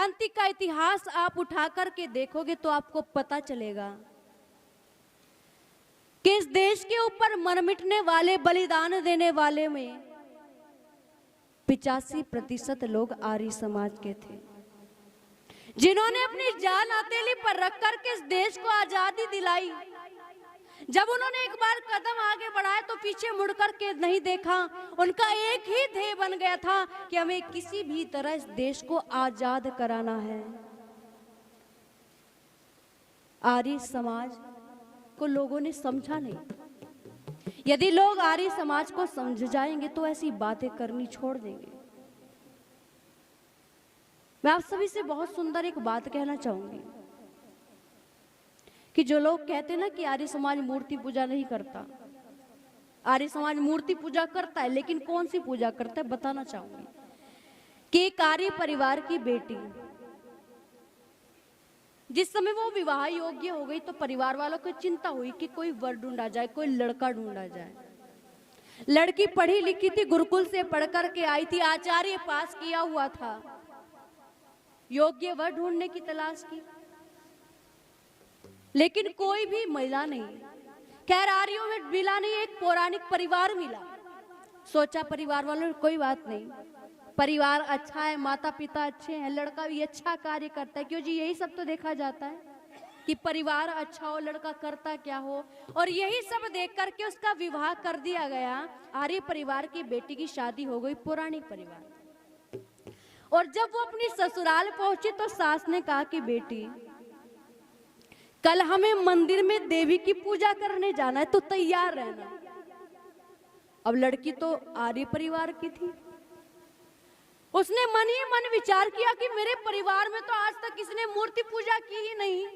क्रांति का इतिहास आप उठा करके देखोगे तो आपको पता चलेगा कि इस देश के ऊपर मर मिटने वाले, बलिदान देने वाले में 85% लोग आर्य समाज के थे, जिन्होंने अपनी जान हथेली पर रख करके इस देश को आजादी दिलाई। जब उन्होंने एक बार कदम आगे बढ़ाया तो पीछे मुड़ करके नहीं देखा। उनका एक ही ध्येय बन गया था कि हमें किसी भी तरह इस देश को आजाद कराना है। आर्य समाज को लोगों ने समझा नहीं। यदि लोग आर्य समाज को समझ जाएंगे तो ऐसी बातें करनी छोड़ देंगे। मैं आप सभी से बहुत सुंदर एक बात कहना चाहूंगी कि जो लोग कहते हैं ना कि आर्य समाज मूर्ति पूजा नहीं करता, आर्य समाज मूर्ति पूजा करता है, लेकिन कौन सी पूजा करता है बताना चाहूंगी कि एक आर्य परिवार की बेटी जिस समय वो विवाह योग्य हो गई तो परिवार वालों को चिंता हुई कि कोई वर ढूंढा जाए, कोई लड़का ढूंढा जाए। लड़की पढ़ी लिखी थी, गुरुकुल से पढ़ करके आई थी, आचार्य पास किया हुआ था, योग्य वर ढूंढने की तलाश की, लेकिन कोई भी महिला नहीं। खैर आर्यों में मिला नहीं, एक पौराणिक परिवार मिला। सोचा परिवार वालों ने कोई बात नहीं, परिवार अच्छा है, माता पिता अच्छे हैं, लड़का भी अच्छा कार्य करता है, क्यों जी यही सब तो देखा जाता है कि परिवार अच्छा हो, लड़का करता क्या हो, और यही सब देख करके उसका विवाह कर दिया गया। आर्य परिवार की बेटी की शादी हो गई पौराणिक परिवार। और जब वो अपनी ससुराल पहुंची तो सास ने कहा कि बेटी कल हमें मंदिर में देवी की पूजा करने जाना है, तो तैयार रहना। अब लड़की तो आर्य परिवार की थी, उसने मन ही मन विचार किया कि मेरे परिवार में तो आज तक किसी ने मूर्ति पूजा की ही नहीं।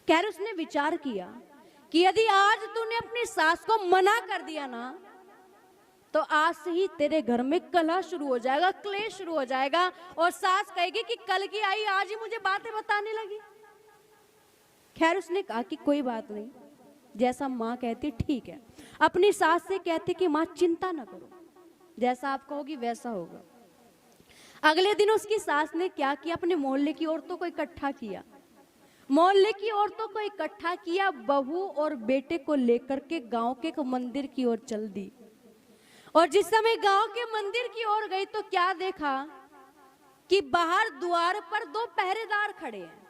खैर उसने विचार किया कि यदि आज तूने अपनी सास को मना कर दिया ना तो आज से ही तेरे घर में कलह शुरू हो जाएगा, क्लेश शुरू हो जाएगा, और सास कहेगी कि कल की आई आज ही मुझे बातें बताने लगी। खैर उसने कहा कि कोई बात नहीं, जैसा माँ कहती ठीक है। अपनी सास से कहती कि माँ चिंता ना करो, जैसा आप कहोगी वैसा होगा। अगले दिन उसकी सास ने क्या किया, अपने मोहल्ले की औरतों को इकट्ठा किया, मोहल्ले की औरतों को इकट्ठा किया, बहू और बेटे को लेकर के गांव के एक मंदिर की ओर चल दी। और जिस समय गांव के मंदिर की ओर गई तो क्या देखा कि बाहर द्वार पर 2 पहरेदार खड़े हैं,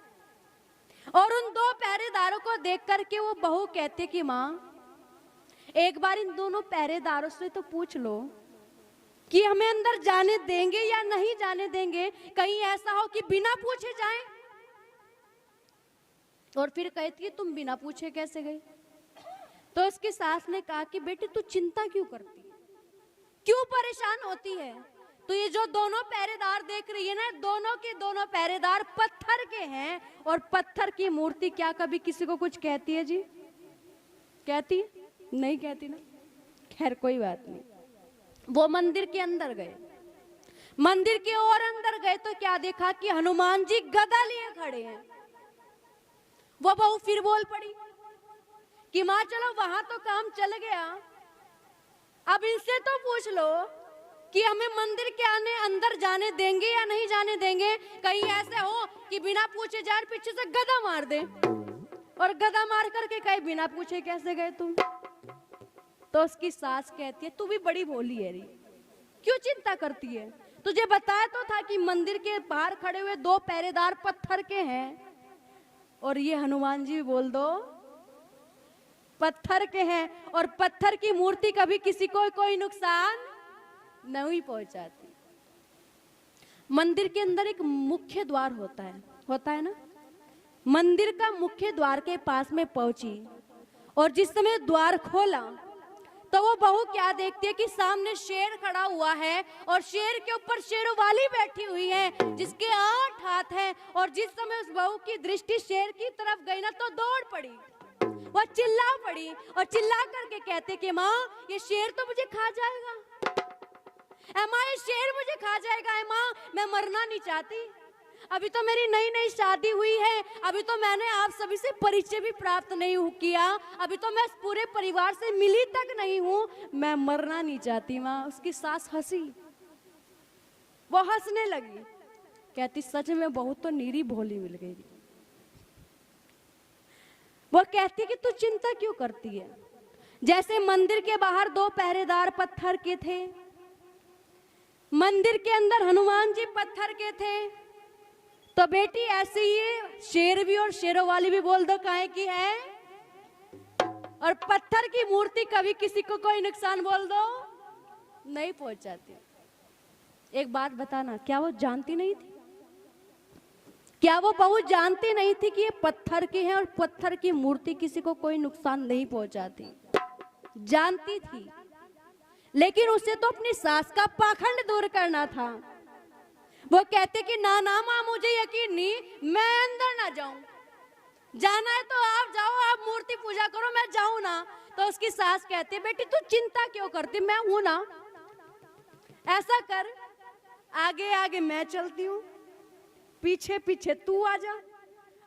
और उन 2 पहरेदारों को देख करके वो बहू कहते कि माँ एक बार इन दोनों पहरेदारों से तो पूछ लो कि हमें अंदर जाने देंगे या नहीं जाने देंगे, कहीं ऐसा हो कि बिना पूछे जाएं। और फिर कहती है तुम बिना पूछे कैसे गई? तो उसकी सास ने कहा कि बेटी तू चिंता क्यों करती है, क्यों परेशान होती है? तो ये जो दोनों पहरेदार देख रही है ना, दोनों के दोनों पहरेदार पत्थर के हैं, और पत्थर की मूर्ति क्या कभी किसी को कुछ कहती है जी? कहती है? नहीं कहती ना। खैर कोई बात नहीं। वो मंदिर के अंदर गए, मंदिर के और अंदर गए तो क्या देखा कि हनुमान जी गदा लिए खड़े हैं। वो बहू फिर बोल पड़ी कि माँ चलो वहां तो काम चल गया, अब इनसे तो पूछ लो कि हमें मंदिर के अंदर जाने देंगे या नहीं जाने देंगे, कहीं ऐसे हो कि बिना पूछे जाए पीछे से गदा मार दे, और गदा मार करके कहे बिना पूछे कैसे गए तुम? तो उसकी सास कहती है तू भी बड़ी भोली है री, क्यों चिंता करती है? तुझे बताया तो था कि मंदिर के बाहर खड़े हुए 2 पहरेदार पत्थर के हैं, और ये हनुमान जी बोल दो पत्थर के हैं, और पत्थर की मूर्ति कभी किसी को कोई नुकसान नहीं पहुंचाती। मंदिर के अंदर एक मुख्य द्वार होता है ना। मंदिर का मुख्य द्वार के पास में पहुंची, और जिस समय द्वार खोला तो वो बहू क्या देखती है कि सामने शेर खड़ा हुआ है, और शेर के ऊपर शेरवाली बैठी हुई है जिसके 8 हाथ हैं। और जिस समय उस बहू की दृष्टि शेर की तरफ गई ना तो दौड़ पड़ी, वो चिल्ला पड़ी, और चिल्ला करके कहते कि माँ ये शेर तो मुझे खा जाएगा, माँ ये शेर मुझे खा जाएगा, माँ मैं मरना नहीं चाहती, अभी तो मेरी नई नई शादी हुई है, अभी तो मैंने आप सभी से परिचय भी प्राप्त नहीं किया, अभी तो मैं पूरे परिवार से मिली तक नहीं हूं, मैं मरना नहीं चाहती माँ। उसकी सास हंसी, वो हंसने लगी, कहती सच में बहू तो नीरी भोली मिल गई। वो कहती कि तू चिंता क्यों करती है, जैसे मंदिर के बाहर 2 पहरेदार पत्थर के थे, मंदिर के अंदर हनुमान जी पत्थर के थे, तो बेटी ऐसे ही है, शेर भी और शेरों वाली भी बोल दो काहे की है, और पत्थर की मूर्ति कभी किसी को कोई नुकसान बोल दो नहीं पहुंचाती। एक बात बताना, क्या वो जानती नहीं थी? क्या वो बहू जानती नहीं थी कि ये पत्थर की है और पत्थर की मूर्ति किसी को कोई नुकसान नहीं पहुंचाती? जानती थी, लेकिन उसे तो अपनी सास का पाखंड दूर करना था। वो कहते कि ना ना माँ, मुझे यकीन नहीं, मैं अंदर ना जाऊं, जाना है तो आप जाओ, आप मूर्ति पूजा करो, मैं जाऊं ना। तो उसकी सास कहती बेटी तू चिंता क्यों करती, मैं हूं ना, ऐसा कर आगे आगे मैं चलती हूँ, पीछे पीछे तू आ जा।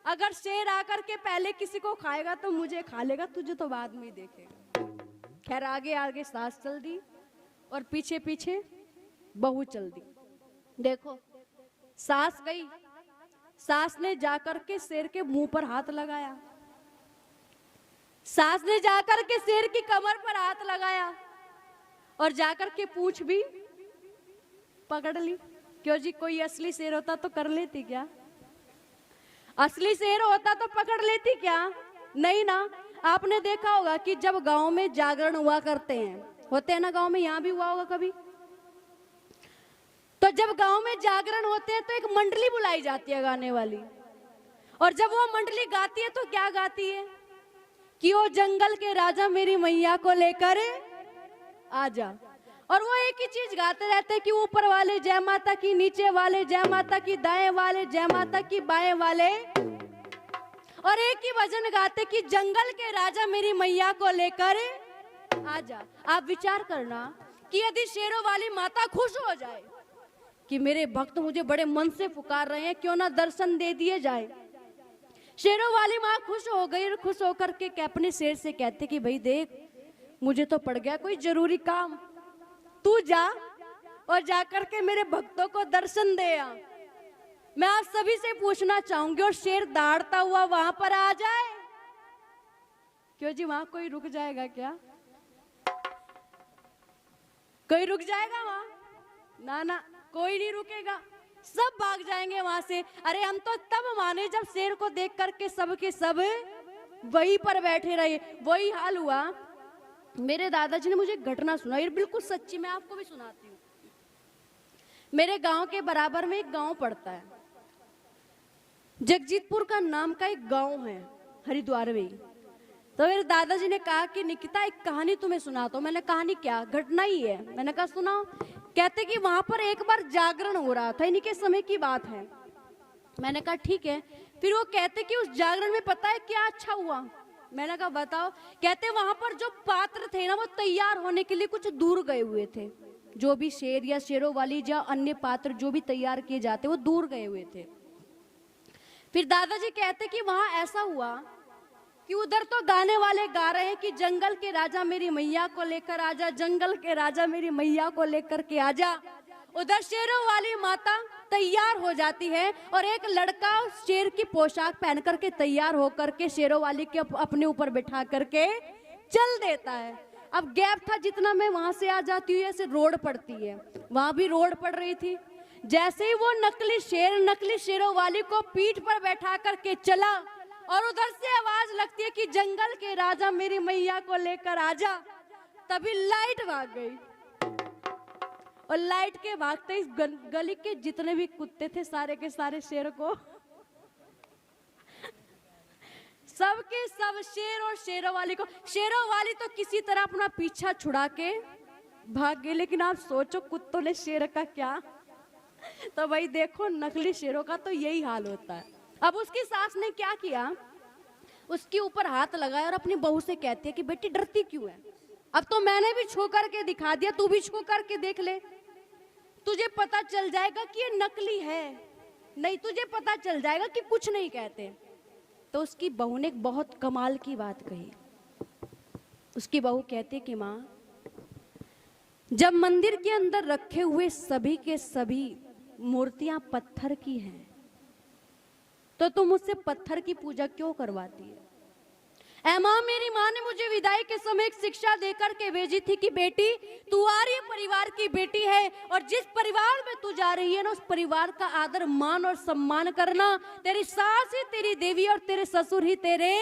अगर शेर आकर के पहले किसी को खाएगा तो मुझे खा लेगा, तुझे तो बाद में ही देखेगा। खैर आगे आगे सास चल दी और पीछे पीछे बहू चल दी। देखो सास गई, सास ने जाकर के शेर के मुंह पर हाथ लगाया, सास ने जाकर के शेर की कमर पर हाथ लगाया और जाकर के पूंछ भी पकड़ ली। क्यों जी, कोई असली शेर होता तो कर लेती क्या? असली शेर होता तो पकड़ लेती क्या? नहीं ना। आपने देखा होगा कि जब गांव में जागरण हुआ करते हैं, होते हैं ना, गांव में, यहाँ भी हुआ होगा कभी, तो जब गांव में जागरण होते हैं तो एक मंडली बुलाई जाती है गाने वाली, और जब वो मंडली गाती है तो क्या गाती है कि ओ जंगल के राजा मेरी मैया को लेकर आजा। और वो एक ही चीज गाते रहते हैं कि ऊपर वाले जय माता की, नीचे वाले जय माता की, दाएं वाले जय माता की, बाएं वाले, और एक ही भजन गाते कि जंगल के राजा मेरी मैया को लेकर आजा। आप विचार करना कि यदि शेरों वाली माता खुश हो जाए कि मेरे भक्त मुझे बड़े मन से पुकार रहे हैं, क्यों ना दर्शन दे दिए जाए। शेरों वाली माँ खुश हो गई और खुश होकर के अपने शेर से कहते कि भाई देख, मुझे तो पड़ गया कोई जरूरी काम, तू जा और जाकर के मेरे भक्तों को दर्शन दे आ। मैं आप सभी से पूछना चाहूंगी, और शेर दौड़ता हुआ वहां पर आ जाए, क्यों जी वहां कोई रुक जाएगा क्या? कोई रुक जाएगा वहां? ना ना, कोई नहीं रुकेगा, सब भाग जाएंगे वहां से। अरे हम तो तब माने जब शेर को देख करके सब के सब वहीं पर बैठे रहे। वही हाल हुआ। मेरे दादाजी ने मुझे एक घटना सुनाई, बिल्कुल सच्ची, मैं आपको भी सुनाती हूँ। मेरे गांव के बराबर में एक गांव पड़ता है, जगजीतपुर का नाम का एक गांव है, हरिद्वार में। तो मेरे दादाजी ने कहा कि निकिता एक कहानी तुम्हें सुनाता हूं। मैंने कहानी क्या? घटना ही है। मैंने कहा सुनाओ। कहते कि वहां पर एक बार जागरण हो रहा था, इन्हीं के समय की बात है। मैंने कहा ठीक है। फिर वो कहते कि उस जागरण में पता है क्या अच्छा हुआ? मैंने कहा बताओ। कहते वहां पर जो पात्र थे ना, वो तैयार होने के लिए कुछ दूर गए हुए थे। जो भी शेर या शेरों वाली या अन्य पात्र जो भी तैयार किए जाते, वो दूर गए हुए थे। फिर दादाजी कहते कि वहां ऐसा हुआ कि उधर तो गाने वाले गा रहे हैं कि जंगल के राजा मेरी मैया को लेकर आजा, जंगल के राजा मेरी मैया को लेकर के आजा। उधर शेरों वाली माता तैयार हो जाती है और एक लड़का शेर की पोशाक पहन करके तैयार होकर के शेरों वाली के अपने ऊपर बिठा करके चल देता है। अब गैप था जितना मैं वहां से आ जाती हूँ, ऐसे रोड पड़ती है, वहां भी रोड पड़ रही थी। जैसे ही वो नकली शेर नकली शेरों वाली को पीठ पर बैठा करके चला और उधर से आवाज लगती है कि जंगल के राजा मेरी मैया को लेकर आजा, तभी लाइट भाग गई। और लाइट के भागते इस गली के जितने भी कुत्ते थे सारे के सारे शेर को सबके सब शेर और शेरों वाली को, शेरों वाली तो किसी तरह अपना पीछा छुड़ा के भाग गई। लेकिन आप सोचो कुत्तों ने शेर का क्या। तो भाई देखो नकली शेरों का तो यही हाल होता है। अब उसकी सास ने क्या किया, उसके ऊपर हाथ लगाया और अपनी बहू से कहती है कि बेटी डरती क्यों है? अब तो मैंने भी छू करके दिखा दिया, तू भी छू करके देख ले, तुझे पता चल जाएगा कि ये नकली है, नहीं तुझे पता चल जाएगा कि कुछ नहीं कहते। तो उसकी बहू ने एक बहुत कमाल की बात कही। उसकी बहू कहती कि माँ, जब मंदिर के अंदर रखे हुए सभी के सभी मूर्तियां पत्थर की हैं, तो तुम मुझसे पत्थर की पूजा क्यों करवाती है? ऐ माँ, मेरी माँ ने मुझे विदाई के समय एक शिक्षा देकर के भेजी थी कि बेटी, तू आर्य परिवार की बेटी है और जिस परिवार में तू जा रही है ना, उस परिवार का आदर मान और सम्मान करना। तेरी सास ही तेरी देवी और तेरे ससुर ही तेरे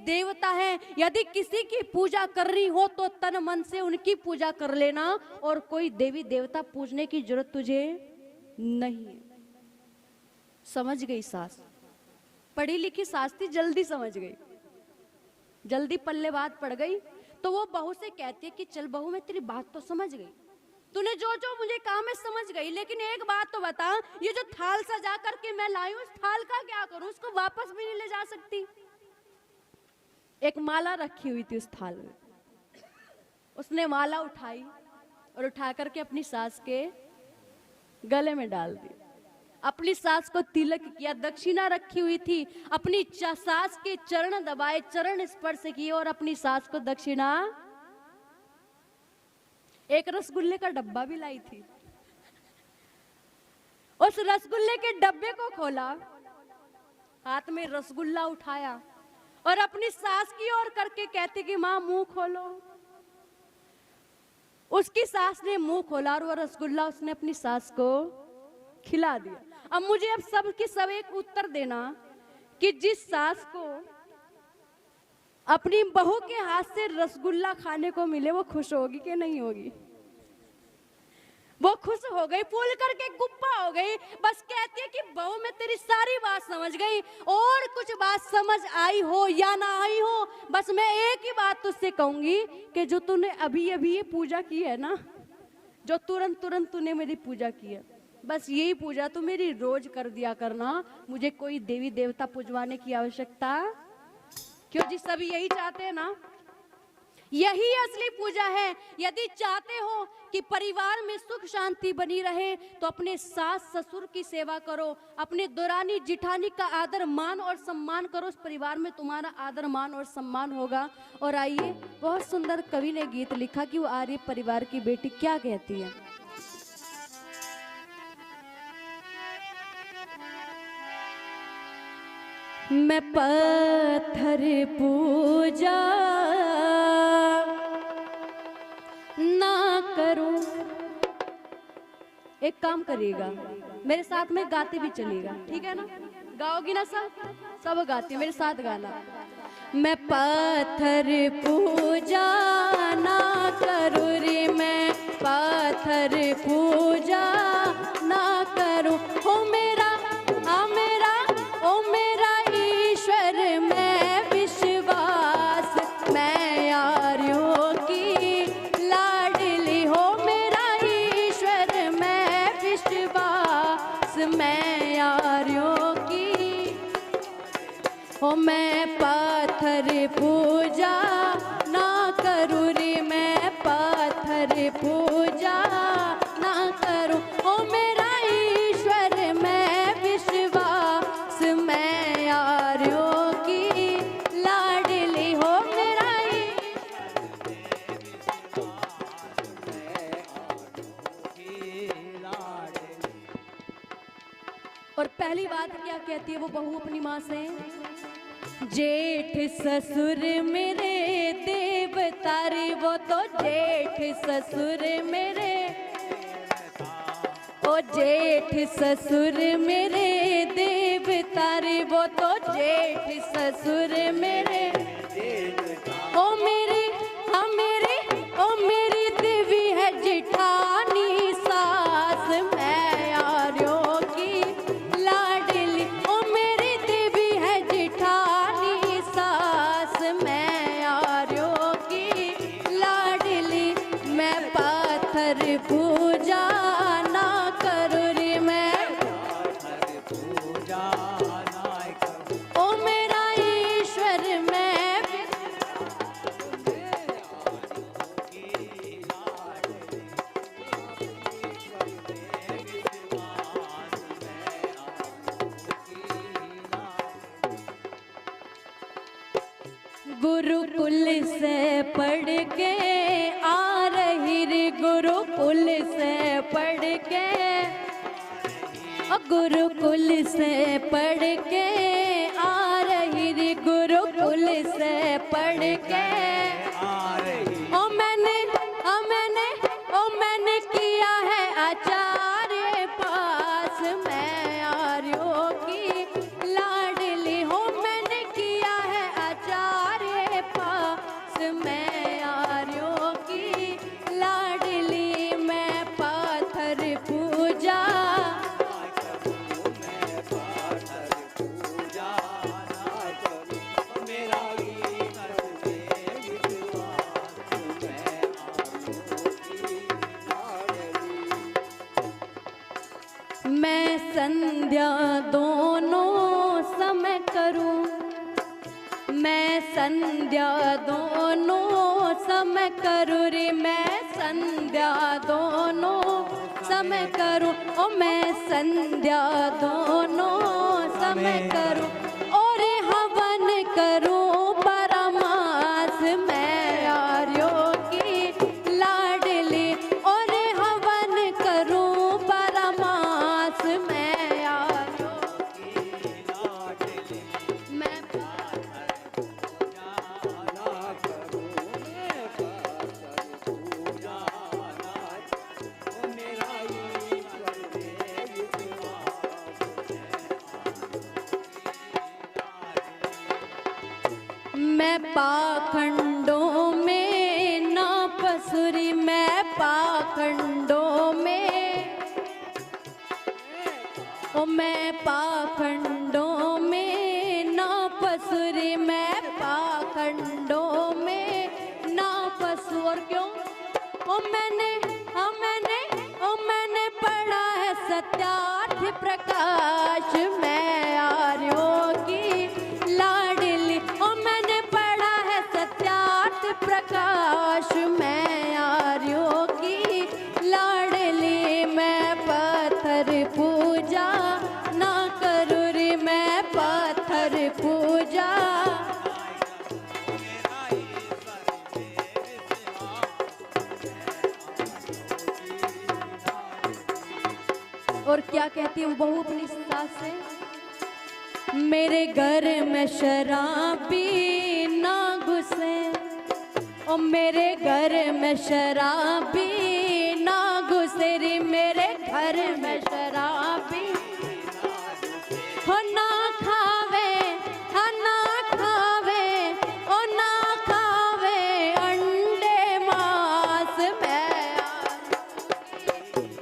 देवता है। यदि किसी की पूजा कर रही हो तो तन मन से उनकी पूजा कर लेना, और कोई देवी देवता पूजने की जरूरत तुझे नहीं है। समझ गई सास, पढ़ी लिखी सास थी, जल्दी समझ गई, जल्दी पल्ले बात पड़ गई। तो वो बहू से कहती है कि चल बहू, मैं तेरी बात तो समझ गई, तूने जो जो मुझे कहा मैं समझ गई, लेकिन एक बात तो बता, ये जो थाल सजा करके मैं लाई हूं, इस थाल का क्या करूं? उसको वापस भी नहीं ले जा सकती। एक माला रखी हुई थी उस थाल में, उसने माला उठाई और उठा करके अपनी सास के गले में डाल दी। अपनी सास को तिलक किया, दक्षिणा रखी हुई थी, अपनी सास के चरण दबाए, चरण स्पर्श किए और अपनी सास को दक्षिणा। एक रसगुल्ले का डब्बा भी लाई थी, उस रसगुल्ले के डब्बे को खोला, हाथ में रसगुल्ला उठाया और अपनी सास की ओर करके कहती कि मां मुंह खोलो। उसकी सास ने मुंह खोला और वो रसगुल्ला उसने अपनी सास को खिला दिया। अब मुझे अब सब की सब एक उत्तर देना कि जिस सास को अपनी बहू के हाथ से रसगुल्ला खाने को मिले, वो खुश होगी कि नहीं होगी? वो खुश हो गई, फूल करके गुप्पा हो गई। बस कहती है कि बहू मैं तेरी सारी बात समझ गई, और कुछ बात समझ आई हो या ना आई हो, बस मैं एक ही बात तुझसे कहूंगी कि जो तूने अभी अभी ये पूजा की है ना, जो तुरंत तुरंत तूने मेरी पूजा की है, बस यही पूजा तू मेरी रोज कर दिया करना। मुझे कोई देवी देवता पूजवाने की आवश्यकता क्यों? जी सभी यही चाहते हैं ना, यही असली पूजा है। यदि चाहते हो कि परिवार में सुख शांति बनी रहे तो अपने सास ससुर की सेवा करो, अपने दुरानी जिठानी का आदर मान और सम्मान करो, उस परिवार में तुम्हारा आदर मान और सम्मान होगा। और आइए, बहुत सुंदर कवि ने गीत लिखा कि वो आर्य परिवार की बेटी क्या कहती है। मैं पत्थर पूजा ना करूं। एक काम करिएगा, मेरे साथ में गाते भी चलिएगा, ठीक है ना? गाओगी ना? सब गाती है, मेरे साथ गाना। मैं पत्थर पूजा ना करूं रे, मैं पत्थर पूजा ना करूं। हो मेरा, आ मेरा, ओ मेरा ईश्वर, मैं विश्वास, मैं आर्यों की लाडली। हो मेरा ईश्वर, मैं विश्वास, मैं आर्यों की। हो मैं पत्थर पूजा ना करूं रे, मैं पत्थर पूजा ना करूं। हो मेरा ईश्वर, मैं विश्वास, मैं आर्यों की लाडली। हो मेरा और पहली बात क्या कहती है वो बहू अपनी माँ से? जेठ ससुर मेरे देवता रे, वो तो जेठ ससुर मेरे, ओ जेठ ससुर मेरे देवता रे, वो तो जेठ ससुर मेरे। ओ मेरी, हाँ मेरी, ओ मेरी देवी है जिठानी सास, मैं आर्यों की लाडली। ओ मेरी देवी है जिठानी सास, मैं आर्यों की लाडली। मैं पत्थर पूजा ना करूं रे, मैं पूजा ना करूं। ओ मेरा ईश्वर, मैं गुरुकुल से पढ़ के आ रही रे, गुरुकुल से पढ़ के गुरुकुल से पढ़ के आ रही रे, गुरुकुल से पढ़ के आ रही। मैंने किया है आचार्य पास, मैं आर्यों की लाडली हो। मैंने किया है आचार्य पास, मैं आर्यों की लाडली। मैं पाथर पूजा मैं संध्या दोनों समय करूं, मैं संध्या दोनों समय करूं रे, मैं संध्या दोनों समय करूं। ओ मैं संध्या दोनों समय करूं और हवन करूं परमास, मैं आर्यों की लाडली। और हवन करूं परमास, मैं आर्यों की लाडली। मैं मैं पाखंडों में ना पसुरी, मैं पाखंडों में, ओ मैं पाखंडों में ना पसुरी, मैं पाखंडों में ना पसु। और क्यों? ओ मैंने पढ़ा है सत्यार्थ प्रकाश, मैं आर्यों की लाडली। ओ मैंने पढ़ा है सत्यार्थ प्रकाश, मैं आर्यों की लाडली। मैं पत्थर पूजा ना करूं रे, मैं पत्थर पूजा। और क्या कहती है वो बहू अपनी सास से? मेरे घर में शराबी ना घुसे, ओ मेरे घर में शराबी ना घुसे रे, मेरे घर में शराबी हो ना खावे, ना खावे, ओ ना खावे अंडे मांस, मैं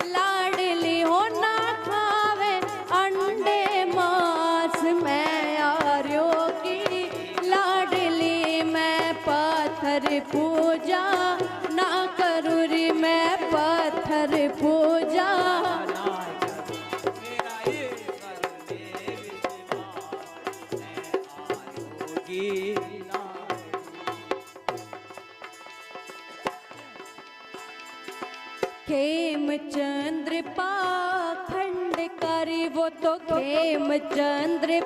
लाडली हो। ना खावे अंडे मांस, मैं आर्यों की लाडली। मैं पत्थर पूजा ना करूं रे, मैं पत्थर पूजा। खेमचंद्र पाखंड कारी, वो तो खेमचंद्र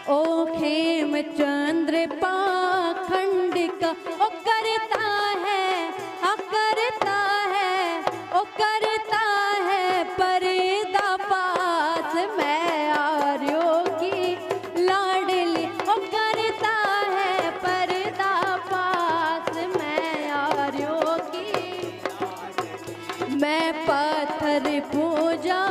ओ खेमचंद्र पाखंड का ओ करता है, करता है, ओ करता है पर्दा पास, मैं आर्यों की लाडली। ओ करता है पर्दा पास, मैं आर्यों की। मैं पत्थर पूजा